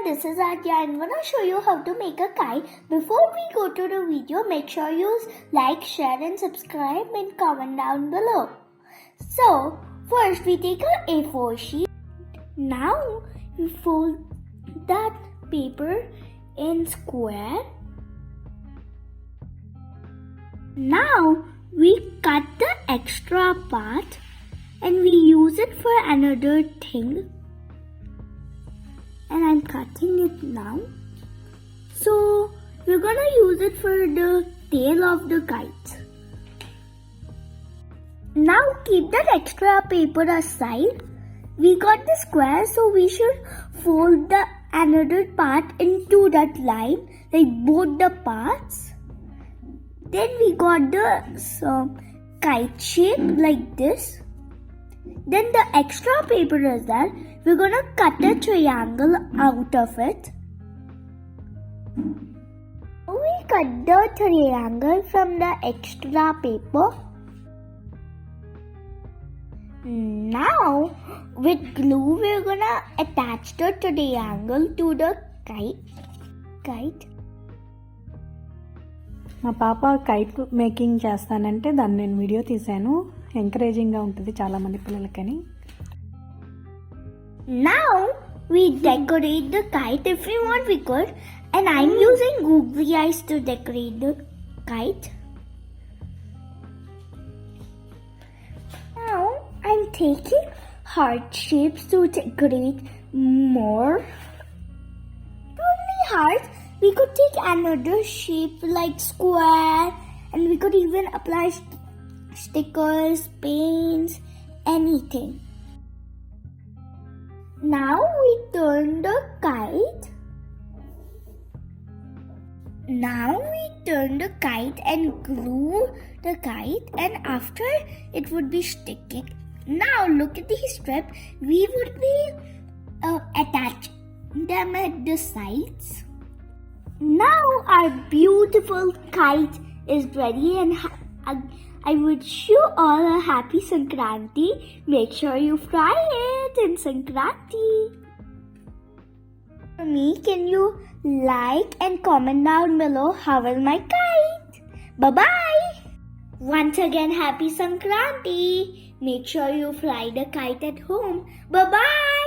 this is Adya. I'm gonna show you how to make a kite. Before we go to the video, make sure you like, share and subscribe and comment down below. So, first we take a A4 sheet. Now, we fold that paper in square. Now, we cut the extra part and we use it for another thing. And I'm cutting it now. So we're gonna use it for the tail of the kite. Now keep that extra paper aside. We got the square, so we should fold the another part into that line, like both the parts. Then we got the kite shape like this. Then the extra paper is there. We're gonna cut a triangle out of it. We cut the triangle from the extra paper. Now, with glue, we're gonna attach the triangle to the kite. మా పాప kite making చేస్తానంటే దాన్ని నేను video తీశాను. ఎంకరేజింగ్గా ఉంటుంది చాలామంది పిల్లలకని. Now we decorate the kite. If we want, we could. And I'm using googly eyes to decorate the kite. Now I'm taking heart shapes to decorate more. Not only hearts, we could take another shape like square, and we could even apply stickers, paints, anything. Now we turn the kite. And glue the kite, and after it would be sticking. Now look at these strips. We would be attaching them at the sides. Now our beautiful kite is ready, and I wish you all a happy Sankranti. Make sure you fry it in Sankranti. For me, can you like and comment down below how is my kite? Bye-bye. Once again, happy Sankranti. Make sure you fly the kite at home. Bye-bye.